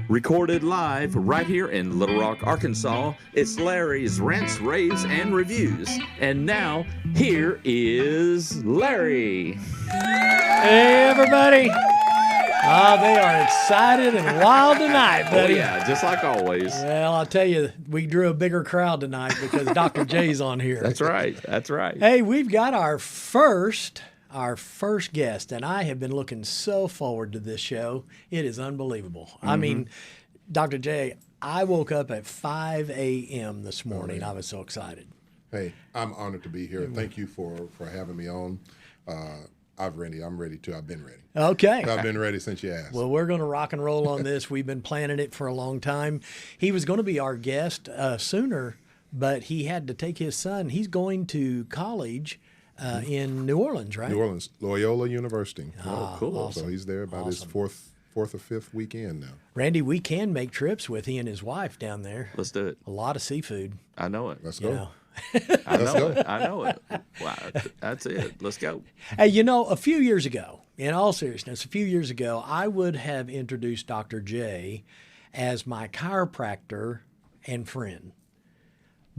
Recorded live right here in Little Rock, Arkansas, it's Larry's Rants, Raves, and Reviews. And now, here is Larry. Hey, everybody. They are excited and wild tonight, buddy. Oh, yeah, just like always. Well, I'll tell you, we drew a bigger crowd tonight because Dr. J's on here. That's right. That's right. Hey, we've got our first guest, and I have been looking so forward to this show. It is unbelievable. I mean, Dr. J, I woke up at 5 a.m. this morning. I was so excited. Hey, I'm honored to be here. Thank you for having me on. I'm ready too. I've been ready. Okay. I've been ready since you asked. Well, we're going to rock and roll on this. We've been planning it for a long time. He was going to be our guest sooner, but he had to take his son. He's going to college in New Orleans, right? New Orleans, Loyola University. Oh, cool. Awesome. So he's there about his fourth or fifth weekend now. Randy, we can make trips with he and his wife down there. Let's do it. A lot of seafood. I know it. Let's You go. know. I Let's know go. it. I know it. Wow. That's it. Let's go. Hey, you know, a few years ago, in all seriousness, I would have introduced Dr. J as my chiropractor and friend.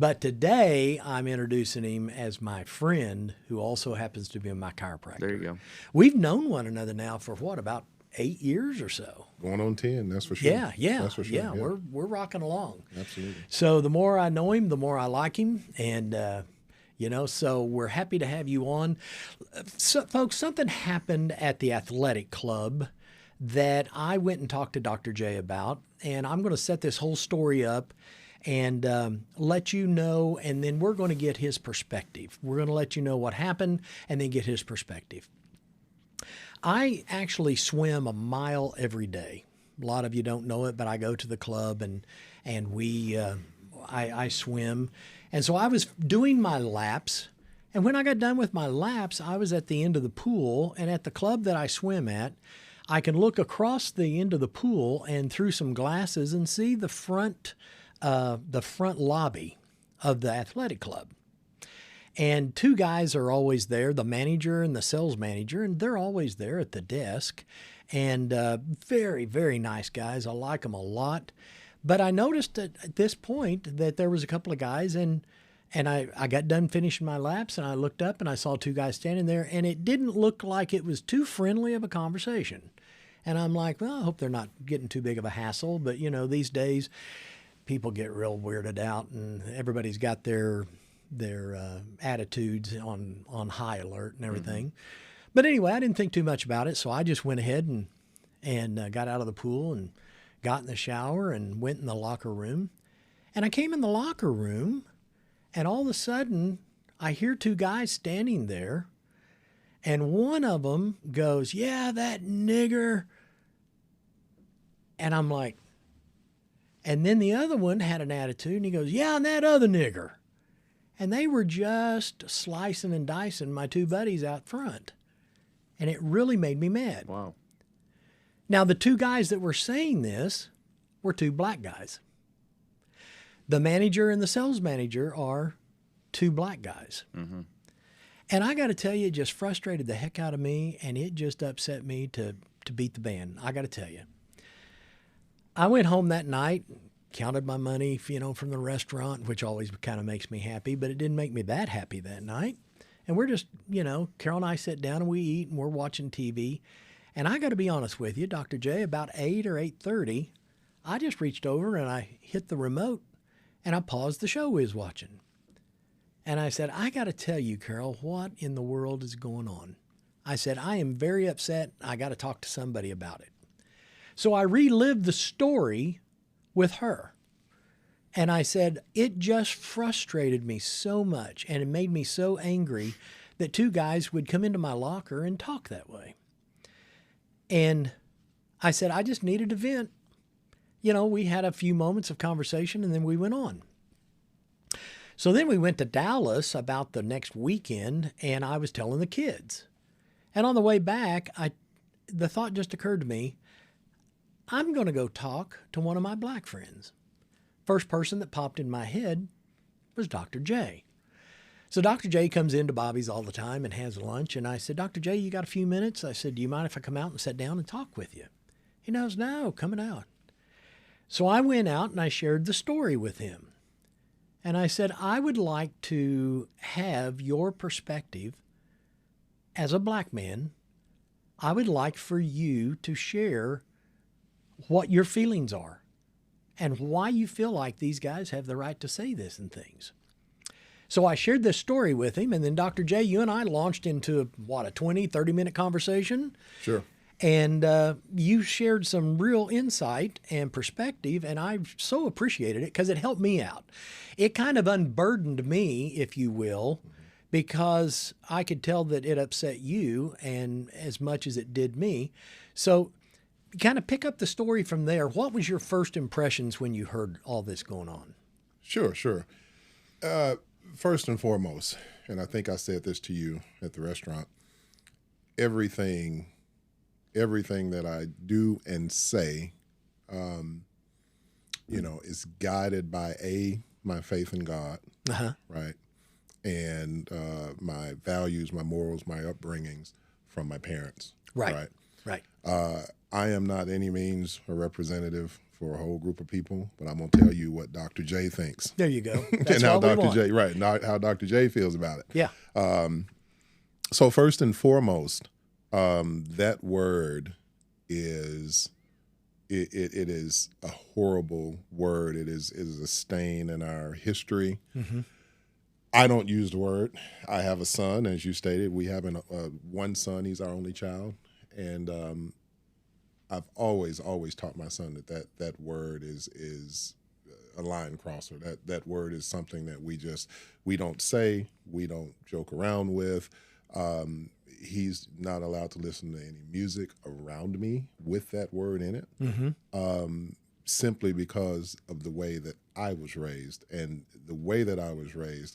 But today, I'm introducing him as my friend who also happens to be my chiropractor. There you go. We've known one another now for what, about 8 years or so? Going on 10, that's for sure. Yeah. That's for sure. Yeah, we're rocking along. Absolutely. So the more I know him, the more I like him. And, so we're happy to have you on. So, folks, something happened at the athletic club that I went and talked to Dr. J about. And I'm going to set this whole story up and let you know. And then we're going to get his perspective. We're going to let you know what happened and then get his perspective. I actually swim a mile every day. A lot of you don't know it, but I go to the club and I swim. And so I was doing my laps. And when I got done with my laps, I was at the end of the pool. And at the club that I swim at, I can look across the end of the pool and through some glasses and see the front lobby of the athletic club. And two guys are always there, the manager and the sales manager, and they're always there at the desk. And very, very nice guys. I like them a lot. But I noticed at this point that there was a couple of guys, and I got done finishing my laps, and I looked up, and I saw two guys standing there, and it didn't look like it was too friendly of a conversation. And I'm like, well, I hope they're not getting too big of a hassle. But, these days people get real weirded out, and everybody's got their attitudes on high alert and everything. But anyway, I didn't think too much about it, so I just went ahead and got out of the pool and got in the shower and went in the locker room. And I came in the locker room, and all of a sudden, I hear two guys standing there, and one of them goes, "Yeah, that nigger." And I'm like, and then the other one had an attitude, and he goes, "Yeah, and that other nigger." And they were just slicing and dicing my two buddies out front. And it really made me mad. Wow. Now, the two guys that were saying this were two black guys. The manager and the sales manager are two black guys. Mm-hmm. And I got to tell you, it just frustrated the heck out of me, and it just upset me to beat the band. I got to tell you. I went home that night, counted my money, from the restaurant, which always kind of makes me happy, but it didn't make me that happy that night. And we're just, Carol and I sit down and we eat and we're watching TV. And I got to be honest with you, Dr. J, about 8 or 8:30, I just reached over and I hit the remote and I paused the show we was watching. And I said, I got to tell you, Carol, what in the world is going on? I said, I am very upset. I got to talk to somebody about it. So I relived the story with her. And I said, it just frustrated me so much and it made me so angry that two guys would come into my locker and talk that way. And I said, I just needed to vent. We had a few moments of conversation and then we went on. So then we went to Dallas about the next weekend and I was telling the kids. And on the way back, the thought just occurred to me, I'm going to go talk to one of my black friends. First person that popped in my head was Dr. J. So Dr. J comes into Bobby's all the time and has lunch. And I said, Dr. J, you got a few minutes? I said, do you mind if I come out and sit down and talk with you? He goes, no, coming out. So I went out and I shared the story with him. And I said, I would like to have your perspective as a black man. I would like for you to share what your feelings are and why you feel like these guys have the right to say this and things. So I shared this story with him, and then Dr. J, you and I launched into a 20, 30-minute conversation. Sure. And you shared some real insight and perspective, and I so appreciated it because it helped me out. It kind of unburdened me, if you will, because I could tell that it upset you and as much as it did me. So kind of pick up the story from there. What was your first impressions when you heard all this going on? Sure. First and foremost, and I think I said this to you at the restaurant, everything that I do and say, is guided by my faith in God, right? And my values, my morals, my upbringings from my parents. Right. I am not any means a representative for a whole group of people, but I'm going to tell you what Dr. J thinks. There you go. That's and how what we Dr. want. J, not how Dr. J feels about it. Yeah. So first and foremost, that word is it is a horrible word. It is a stain in our history. Mm-hmm. I don't use the word. I have a son, as you stated. We have one son. He's our only child, and I've always taught my son that word is a line crosser. That word is something that we don't say, we don't joke around with. He's not allowed to listen to any music around me with that word in it, simply because of the way that I was raised. And the way that I was raised,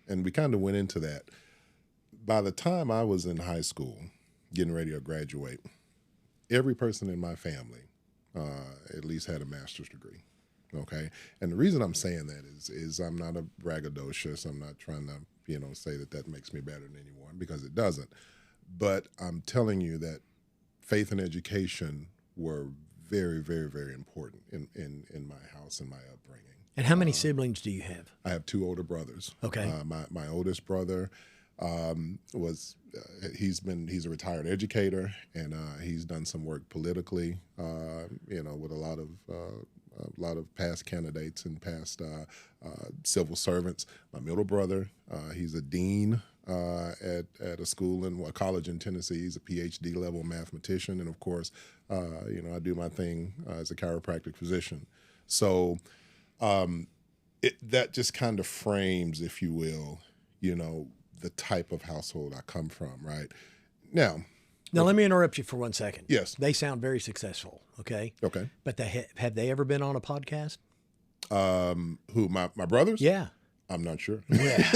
and we kind of went into that. By the time I was in high school, getting ready to graduate, every person in my family at least had a master's degree. Okay, and the reason I'm saying that is I'm not a braggadocious. I'm not trying to say that makes me better than anyone, because it doesn't. But I'm telling you that faith and education were very, very, very important in my house and my upbringing. And how many siblings do you have? I have two older brothers. Okay. My oldest brother he's a retired educator, and he's done some work politically, with a lot of past candidates and past civil servants. My middle brother, he's a dean at a school a college in Tennessee. He's a PhD level mathematician, and of course, I do my thing as a chiropractic physician. So that just kind of frames, if you will, the type of household I come from, right? Now, let me interrupt you for 1 second. Yes. They sound very successful, okay? Okay. But have they ever been on a podcast? Who, my brothers? Yeah. I'm not sure. Yeah.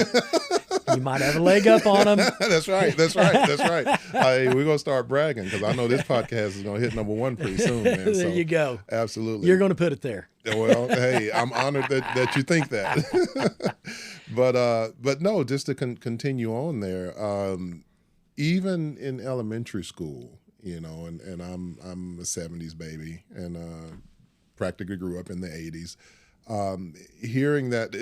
You might have a leg up on them. That's right. We're going to start bragging, because I know this podcast is going to hit number one pretty soon, man. There you go. Absolutely. You're going to put it there. Well, hey, I'm honored that you think that. But no, just to continue on there, even in elementary school, and I'm a 70s baby, and practically grew up in the 80s. Hearing that,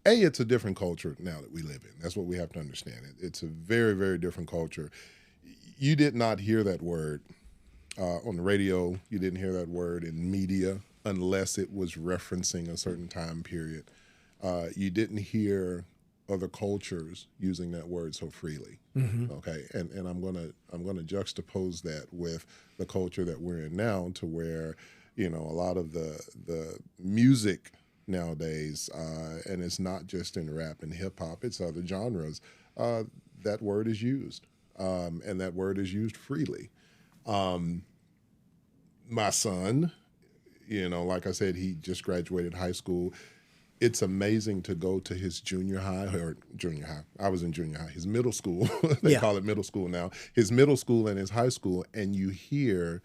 it's a different culture now that we live in. That's what we have to understand. It's a very, very different culture. You did not hear that word on the radio. You didn't hear that word in media unless it was referencing a certain time period. You didn't hear other cultures using that word so freely. Mm-hmm. Okay, and I'm gonna juxtapose that with the culture that we're in now, to where a lot of the music nowadays, and it's not just in rap and hip hop, it's other genres. That word is used, and that word is used freely. My son, like I said, he just graduated high school. It's amazing to go to his junior high. I was in junior high. His middle school, they call it middle school now. His middle school and his high school, and you hear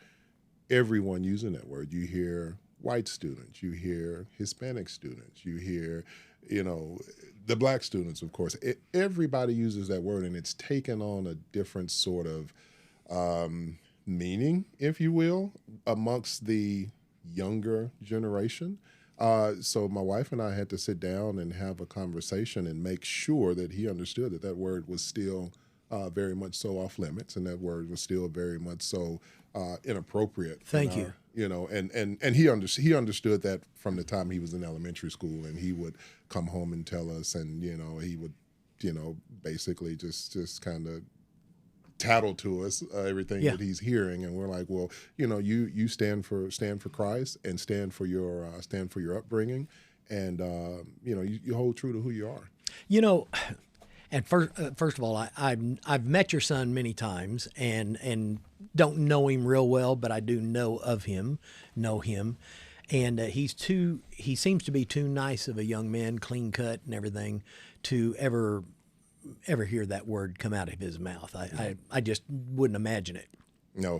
everyone using that word. You hear white students, you hear Hispanic students, you hear, the black students, of course. Everybody uses that word, and it's taken on a different sort of meaning, if you will, amongst the younger generation. So my wife and I had to sit down and have a conversation and make sure that he understood that that word was still very much so off limits, and that word was still very much so inappropriate. Thank you. You know, and he understood that from the time he was in elementary school, and he would come home and tell us, and you know, he would, you know, basically just kind of tattle to us everything that he's hearing, and we're like, well, you know, you stand for Christ and stand for your upbringing, and you know, you hold true to who you are. You know, and first of all, I've met your son many times, and don't know him real well, but I do know him, and he seems to be too nice of a young man, clean cut and everything, to ever hear that word come out of his mouth. I just wouldn't imagine it. No.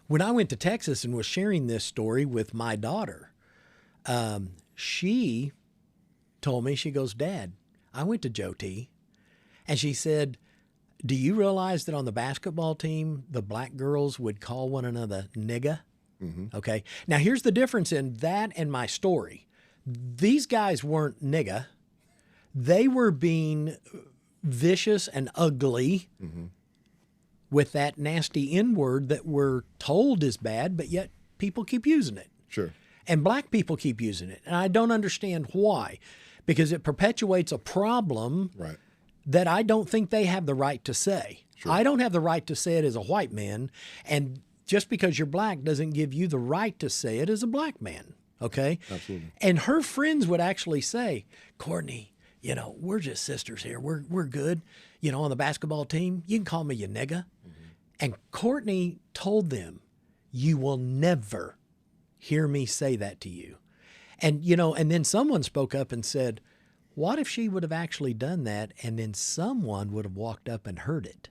When I went to Texas and was sharing this story with my daughter, she told me, she goes, Dad, I went to Joe T. And she said, do you realize that on the basketball team, the black girls would call one another nigga? Mm-hmm. Okay. Now, here's the difference in that and my story. These guys weren't nigga. They were being vicious and ugly with that nasty N-word that we're told is bad, but yet people keep using it. Sure. And black people keep using it. And I don't understand why, because it perpetuates a problem that I don't think they have the right to say. Sure. I don't have the right to say it as a white man, and just because you're black doesn't give you the right to say it as a black man, okay? Absolutely. And her friends would actually say, Courtney, you know, we're just sisters here. We're good. You know, on the basketball team, you can call me your nigga. Mm-hmm. And Courtney told them, you will never hear me say that to you. And, you know, and then someone spoke up and said, what if she would have actually done that and then someone would have walked up and heard it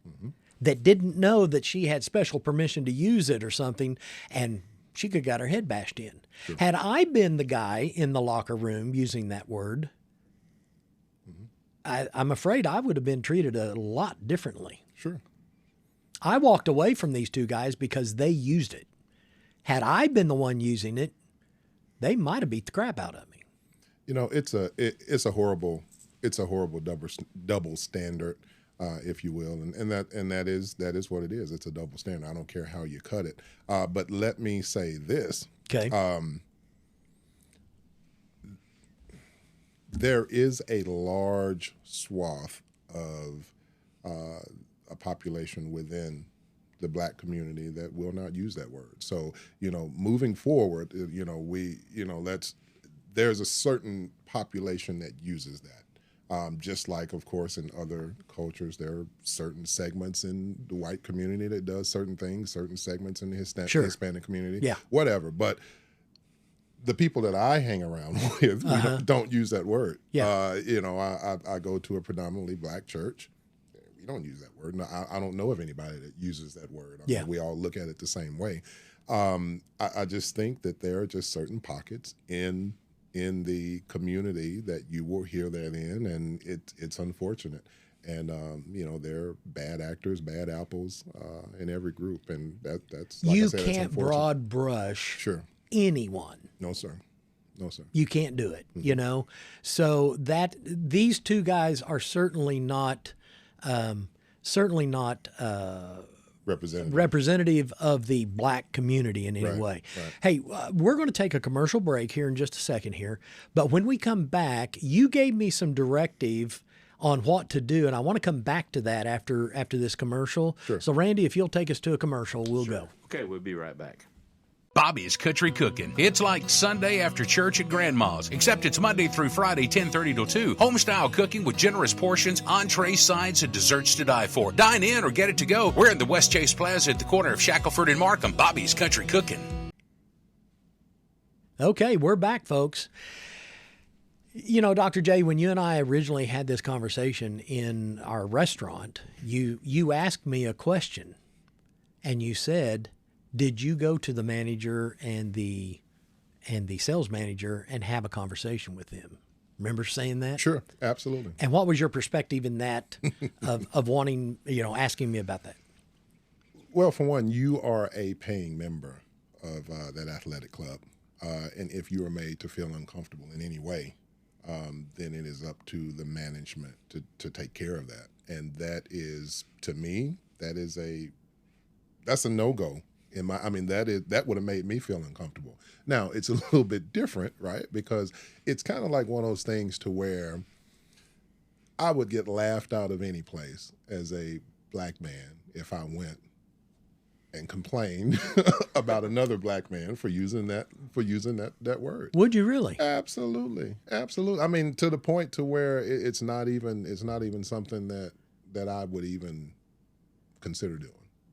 that didn't know that she had special permission to use it or something, and she could have got her head bashed in. Sure. Had I been the guy in the locker room using that word, I'm afraid I would have been treated a lot differently. Sure. I walked away from these two guys because they used it. Had I been the one using it, they might have beat the crap out of me. You know, it's a horrible double standard, if you will, and that is what it is. It's a double standard. I don't care how you cut it. But let me say this. Okay. There is a large swath of a population within the black community that will not use that word. So, you know, moving forward, you know, there's a certain population that uses that. Just like, of course, in other cultures, there are certain segments in the white community that does certain things, certain segments in the Hispanic community, whatever. But the people that I hang around with don't use that word. Yeah. You know, I go to a predominantly black church. We don't use that word. No, I don't know of anybody that uses that word. I mean, we all look at it the same way. I just think that there are just certain pockets in the community that you will hear that in, and it's unfortunate. And you know, there are bad actors, bad apples in every group, and that's like you I said, can't broad brush anyone. No, sir. No, sir. You can't do it. You know, so that these two guys are certainly not representative of the black community in any way. Right. Hey, we're going to take a commercial break here in just a second here. But when we come back, you gave me some directive on what to do, and I want to come back to that after this commercial. Sure. So, Randy, if you'll take us to a commercial, we'll go. Okay, we'll be right back. Bobby's Country Cooking. It's like Sunday after church at Grandma's, except it's Monday through Friday, 10:30 till 2. Home-style cooking with generous portions, entrees, sides, and desserts to die for. Dine in or get it to go. We're in the West Chase Plaza at the corner of Shackelford and Markham. Bobby's Country Cooking. Okay, we're back, folks. You know, Dr. J, when you and I originally had this conversation in our restaurant, you asked me a question, and you said, did you go to the manager and the sales manager and have a conversation with them? Remember saying that? Sure, absolutely. And what was your perspective in that of wanting, you know, asking me about that? Well, for one, you are a paying member of that athletic club. And if you are made to feel uncomfortable in any way, then it is up to the management to take care of that. And that is, to me, that's a no-go. That would have made me feel uncomfortable. Now, it's a little bit different, right? Because it's kind of like one of those things to where I would get laughed out of any place as a black man if I went and complained about another black man for using that word. Would you really? Absolutely. I mean, to the point to where it's not even something that I would even consider doing.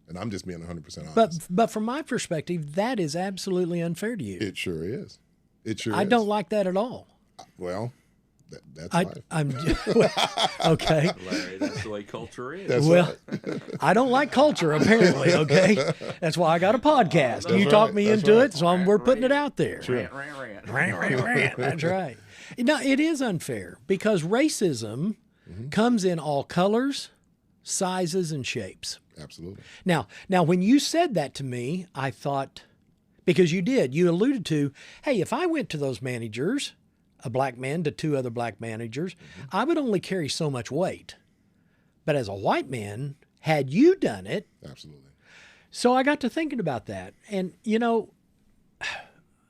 And I'm just being 100% honest. But from my perspective, that is absolutely unfair to you. It sure is. I don't like that at all. Well, that's life. Okay. Larry, that's the way culture is. That's Well, right. I don't like culture, apparently, okay? That's why I got a podcast. That's You talked right. me That's into right. it, so we're putting it out there. Rant, rant, rant. Rant. That's right. No, it is unfair because racism comes in all colors, sizes, and shapes. Absolutely. Now, when you said that to me, I thought, because you alluded to, hey, if I went to those managers, a black man to two other black managers, I would only carry so much weight. But as a white man, had you done it, Absolutely. so I got to thinking about that. And,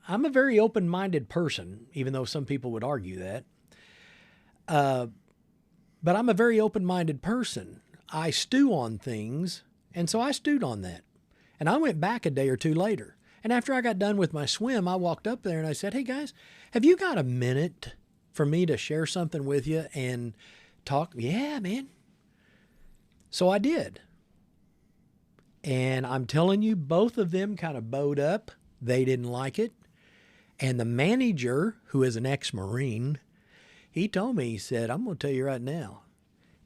I'm a very open-minded person, even though some people would argue that. But I'm a very open-minded person. I stew on things, and so I stewed on that. And I went back a day or two later. And after I got done with my swim, I walked up there and I said, hey, guys, have you got a minute for me to share something with you and talk? Yeah, man. So I did. And I'm telling you, both of them kind of bowed up. They didn't like it. And the manager, who is an ex-Marine, he told me, he said, I'm going to tell you right now,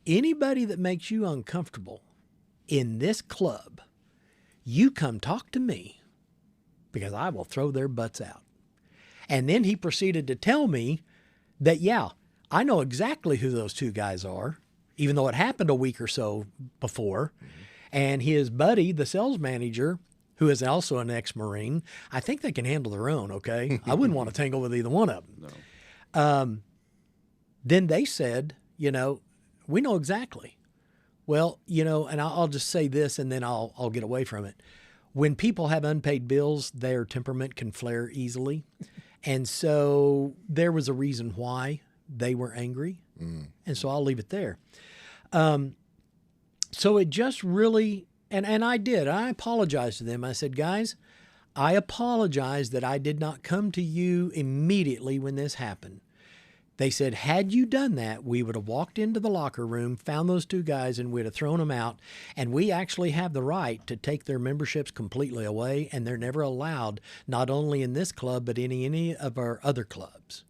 anybody that makes you uncomfortable in this club, you come talk to me because I will throw their butts out. And then he proceeded to tell me that, yeah, I know exactly who those two guys are, even though it happened a week or so before. And his buddy, the sales manager, who is also an ex-Marine, I think they can handle their own, okay? I wouldn't want to tangle with either one of them. No. Then they said, we know exactly. Well, and I'll just say this and then I'll get away from it. When people have unpaid bills, their temperament can flare easily. And so there was a reason why they were angry. And so I'll leave it there. So it just really, and I did. I apologized to them. I said, guys, I apologize that I did not come to you immediately when this happened. They said, had you done that, we would have walked into the locker room, found those two guys, and we'd have thrown them out. And we actually have the right to take their memberships completely away, and they're never allowed, not only in this club, but in any of our other clubs.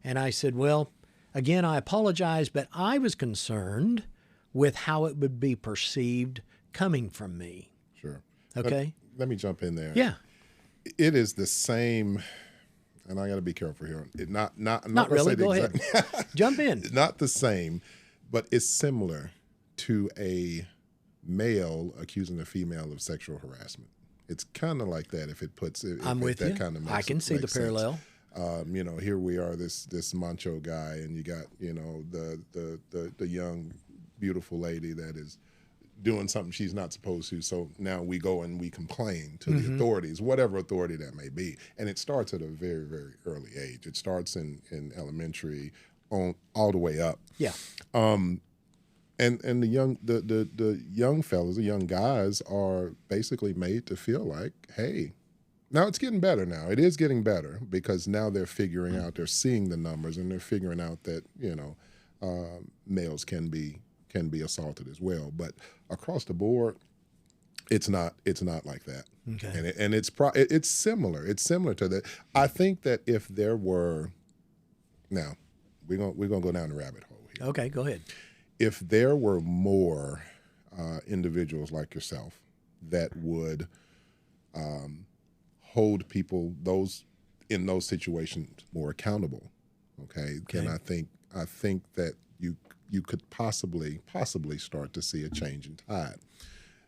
And I said, well, again, I apologize, but I was concerned with how it would be perceived coming from me. Sure. Okay? Let me jump in there. Yeah. It is the same, and I got to be careful here. I'm not Not gonna really. say the Go ahead. Jump in. Not the same, but it's similar to a male accusing a female of sexual harassment. It's kind of like that if it puts it. I'm with that you. Kind of I can see the makes sense. parallel. Here we are, this macho guy, and you got the young, beautiful lady that is doing something she's not supposed to. So now we go and we complain to the authorities, whatever authority that may be. And it starts at a very, very early age. It starts in elementary on all the way up. Yeah. And the young fellas, the young guys are basically made to feel like, hey, now it's getting better now. It is getting better because now they're figuring out, they're seeing the numbers and they're figuring out that, males can be assaulted as well. But across the board, it's not like that. Okay. And it's similar. It's similar to that. I think that if there were, now we're gonna go down the rabbit hole here. Okay, go ahead. If there were more individuals like yourself that would hold people in those situations more accountable, okay. Then I think that you could possibly start to see a change in tide.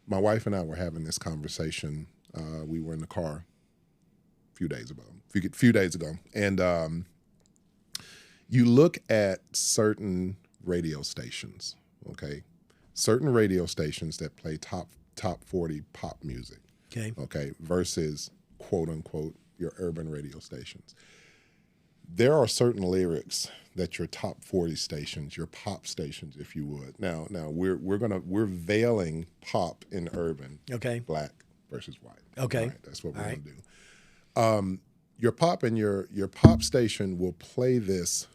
My wife and I were having this conversation. We were in the car few days ago, and you look at certain radio stations, okay, certain radio stations that play top 40 pop music, okay, versus quote unquote your urban radio stations. There are certain lyrics that your top 40 stations, your pop stations, if you would. Now we're veiling pop in urban, Okay. black versus white. Okay. Right, that's what we're All gonna do. Your pop and your pop station will play this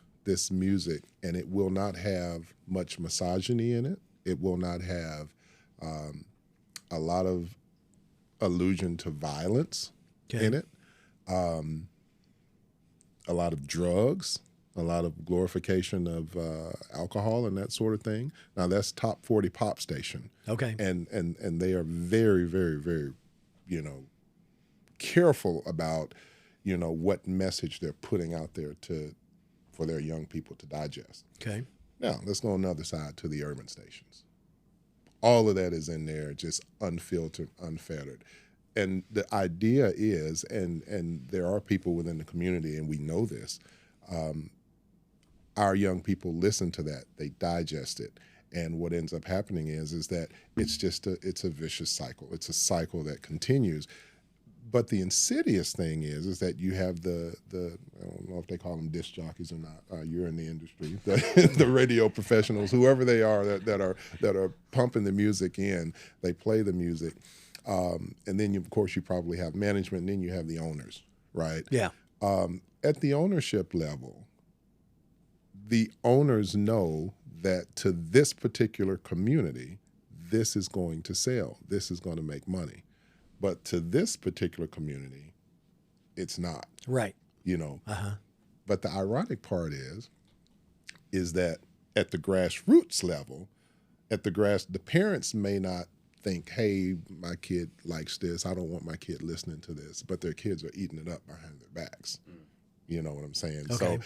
music, and it will not have much misogyny in it. It will not have a lot of allusion to violence in it. A lot of drugs, a lot of glorification of alcohol and that sort of thing. Now that's top 40 pop station. Okay. And they are very, very, very, careful about, what message they're putting out there for their young people to digest. Okay. Now let's go on the other side to the urban stations. All of that is in there, just unfiltered, unfettered. And the idea is, and there are people within the community, and we know this, our young people listen to that, they digest it, and what ends up happening is that it's a vicious cycle. It's a cycle that continues. But the insidious thing is that you have the I don't know if they call them disc jockeys or not. You're in the industry, the radio professionals, whoever they are that are pumping the music in. They play the music. And then, of course, you probably have management, and then you have the owners, right? Yeah. At the ownership level, the owners know that to this particular community, this is going to sell. This is going to make money. But to this particular community, it's not. Right. But the ironic part is that at the grassroots level, the parents may not think, hey, my kid likes this. I don't want my kid listening to this. But their kids are eating it up behind their backs. You know what I'm saying? Okay.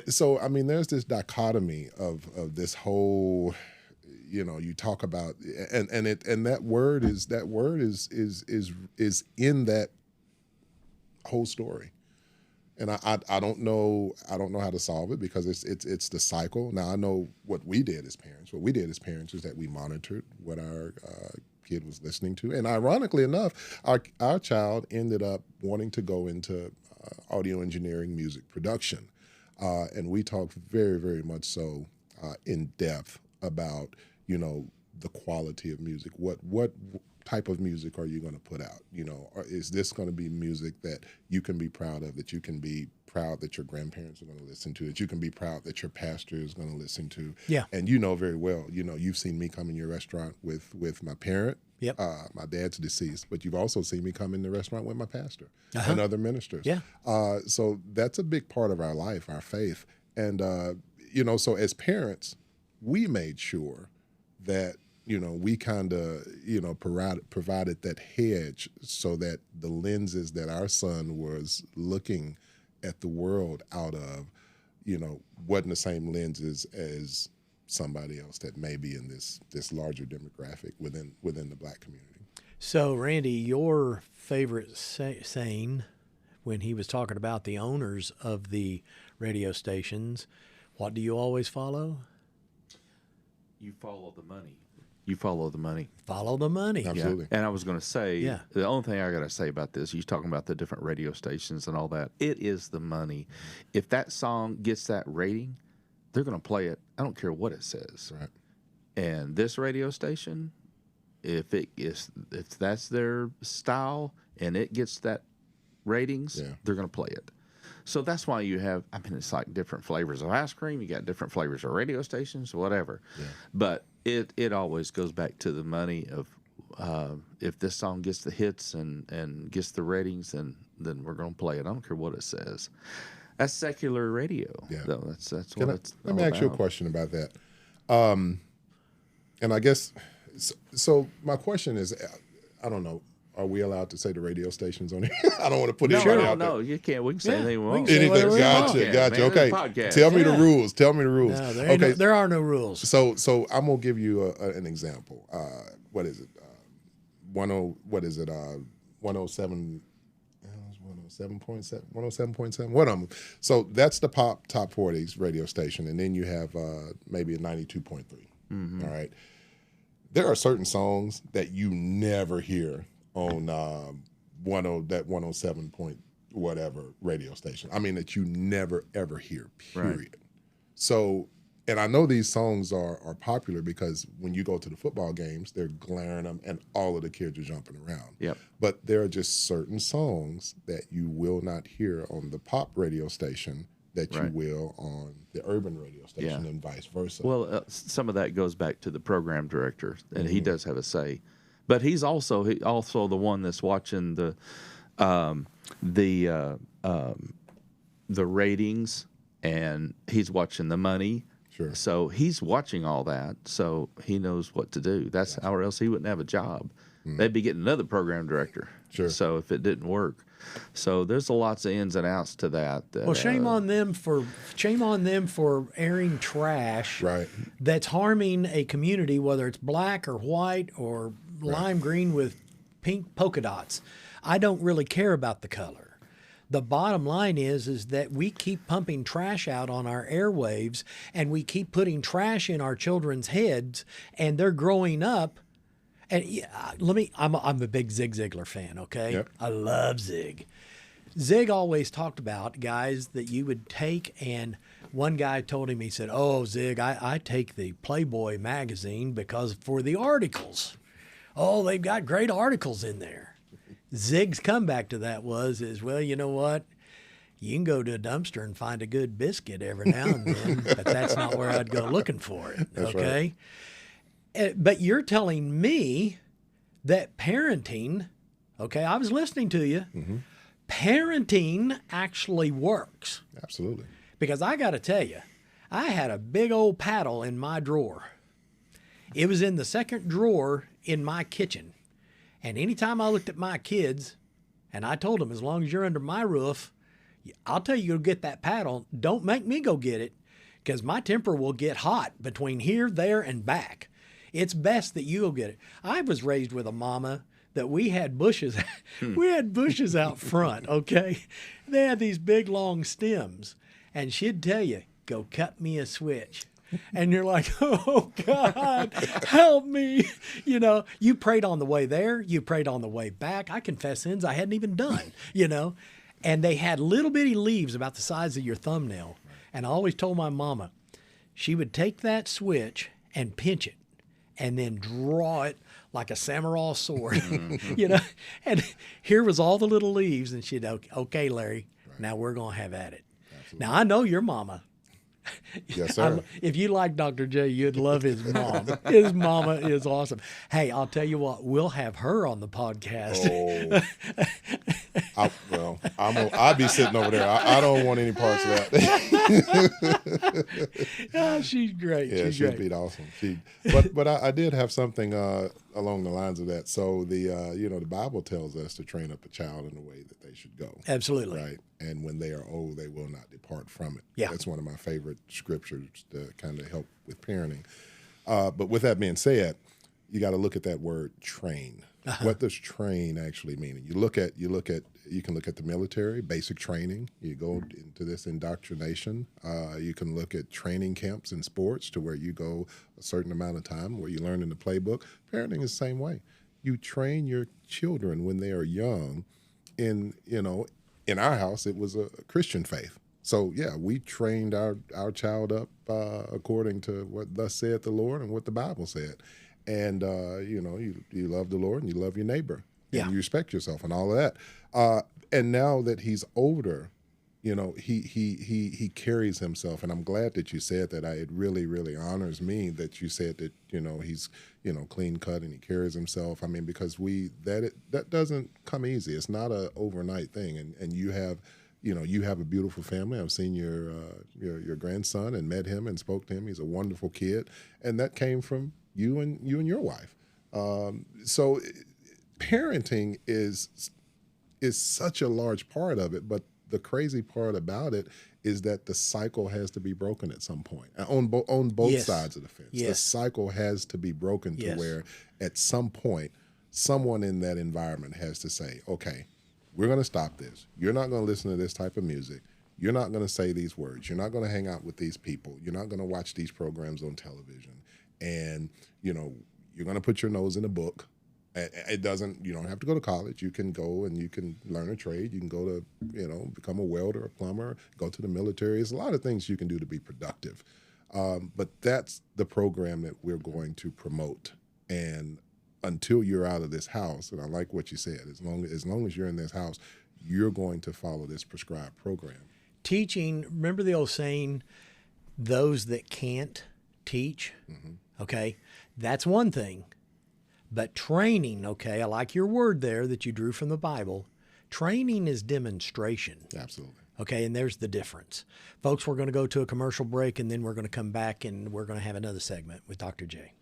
So I mean, there's this dichotomy of this whole, you talk about, and that word is in that whole story. And I don't know how to solve it, because it's the cycle. Now I know what we did as parents. What we did as parents is that we monitored what our kid was listening to, and ironically enough, our child ended up wanting to go into audio engineering, music production, and we talked very, very much so in depth about the quality of music. What type of music are you going to put out? Is this going to be music that you can be proud of, that you can be proud that your grandparents are going to listen to, that you can be proud that your pastor is going to listen to? Yeah. And very well, you've seen me come in your restaurant with my parent. Yep. My dad's deceased, but you've also seen me come in the restaurant with my pastor and other ministers. Yeah. So that's a big part of our life, our faith. And, so as parents, we made sure that, we kind of, provided that hedge so that the lenses that our son was looking at the world out of, wasn't the same lenses as somebody else that may be in this larger demographic within the Black community. So, Randy, your favorite saying when he was talking about the owners of the radio stations, what do you always follow? You follow the money. You follow the money. Follow the money. Absolutely. Yeah. And I was going to say, Yeah. the only thing I got to say about this, you're talking about the different radio stations and all that. It is the money. If that song gets that rating, they're going to play it. I don't care what it says. Right. And this radio station, if that's their style and it gets that ratings, they're going to play it. So that's why you have, it's like different flavors of ice cream. You got different flavors of radio stations, whatever. Yeah. But it always goes back to the money of if this song gets the hits and gets the ratings, then we're going to play it. I don't care what it says. That's secular radio. Yeah. Though. That's what it's all Let me ask you a question about that. And I guess, so my question is, I don't know, are we allowed to say the radio stations on here? I don't want to put anybody out there. No, you can't. We can say anything we want. Anything. Gotcha. Okay. Tell me the rules. No, there are no rules. So I'm gonna give you an example. What is it? 107. 107.7, one of them. So that's the top 40s radio station, and then you have maybe a 92.3. All right. There are certain songs that you never hear on 107 point whatever radio station. I mean, that you never ever hear, period. Right. So, and I know these songs are popular because when you go to the football games, they're glaring them and all of the kids are jumping around. Yep. But there are just certain songs that you will not hear on the pop radio station that you will on the urban radio station and vice versa. Well, some of that goes back to the program director, and he does have a say. But he's also the one that's watching the ratings, and he's watching the money. Sure. So he's watching all that, so he knows what to do. That's or else he wouldn't have a job. They'd be getting another program director. Sure. So if it didn't work, so there's lots of ins and outs to that. Well, shame on them for airing trash. Right. That's harming a community, whether it's black or white or lime green with pink polka dots. I don't really care about the color. The bottom line is that we keep pumping trash out on our airwaves, and we keep putting trash in our children's heads, and they're growing up. And I'm a big Zig Ziglar fan, okay? Yep. I love Zig. Zig always talked about guys that you would take, and one guy told him, he said, "Oh, Zig, I take the Playboy magazine because for the articles. Oh, they've got great articles in there." Zig's comeback to that was, well, you know what? You can go to a dumpster and find a good biscuit every now and then, but that's not where I'd go looking for it, okay? Right. But you're telling me that parenting, okay, I was listening to you, parenting actually works. Absolutely. Because I got to tell you, I had a big old paddle in my drawer. It was in the second drawer in my kitchen. And anytime I looked at my kids, and I told them, as long as you're under my roof, I'll tell you to get that paddle. Don't make me go get it, because my temper will get hot between here, there, and back. It's best that you go get it. I was raised with a mama that we had bushes. We had bushes out front, okay? They had these big, long stems. And she'd tell you, go cut me a switch. And you're like, oh, God, help me. You know, you prayed on the way there. You prayed on the way back. I confess sins I hadn't even done, you know. And they had little bitty leaves about the size of your thumbnail. And I always told my mama, she would take that switch and pinch it and then draw it like a samurai sword, you know. And here was all the little leaves. And she'd, okay, Larry, now we're going to have at it. Absolutely. Now, I know your mama. Yes, sir. If you like Dr. J, you'd love his mom. His mama is awesome. Hey, I'll tell you what, we'll have her on the podcast. I'd be sitting over there. I don't want any parts of that. Oh, she's great. Yeah, she'd be awesome. But I did have something along the lines of that. So the Bible tells us to train up a child in the way that they should go. Absolutely. Right. And when they are old, they will not depart from it. Yeah. That's one of my favorite scriptures to kind of help with parenting. But with that being said, you got to look at that word train. What does train actually mean? You can look at the military, basic training. You go into this indoctrination. You can look at training camps in sports to where you go a certain amount of time where you learn in the playbook. Parenting is the same way. You train your children when they are young. In our house, it was a Christian faith. So, yeah, we trained our child up according to what thus saith the Lord and what the Bible said. And, you love the Lord and you love your neighbor. Yeah. And you respect yourself and all of that. And now that he's older, he carries himself. And I'm glad that you said that. It really, really honors me that you said that, he's, clean cut and he carries himself. I mean, because that doesn't come easy. It's not a overnight thing. And you have, you have a beautiful family. I've seen your grandson and met him and spoke to him. He's a wonderful kid. And that came from you and your wife. So parenting is such a large part of it, but the crazy part about it is that the cycle has to be broken at some point on both Yes. sides of the fence. Yes. The cycle has to be broken to where at some point someone in that environment has to say, okay, we're going to stop this. You're not going to listen to this type of music. You're not going to say these words. You're not going to hang out with these people. You're not going to watch these programs on television. And, you know, you're going to put your nose in a book. You don't have to go to college. You can go and you can learn a trade. You can go to, you know, become a welder, a plumber, go to the military. There's a lot of things you can do to be productive. But that's the program that we're going to promote. And until you're out of this house, and I like what you said, as long as you're in this house, you're going to follow this prescribed program. Teaching, remember the old saying, those that can't teach? Mm-hmm. Okay, that's one thing. But training, okay, I like your word there that you drew from the Bible. Training is demonstration. Absolutely. Okay, and there's the difference. Folks, we're going to go to a commercial break, and then we're going to come back, and we're going to have another segment with Dr. J.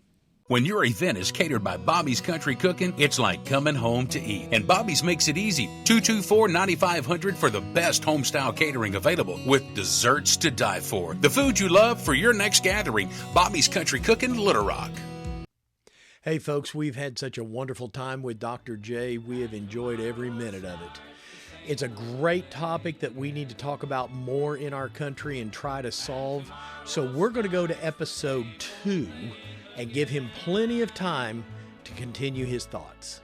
When your event is catered by Bobby's Country Cooking, it's like coming home to eat. And Bobby's makes it easy. 224-9500 for the best home-style catering available with desserts to die for. The food you love for your next gathering. Bobby's Country Cooking, Little Rock. Hey, folks, we've had such a wonderful time with Dr. J. We have enjoyed every minute of it. It's a great topic that we need to talk about more in our country and try to solve. So we're going to go to episode 2 and give him plenty of time to continue his thoughts.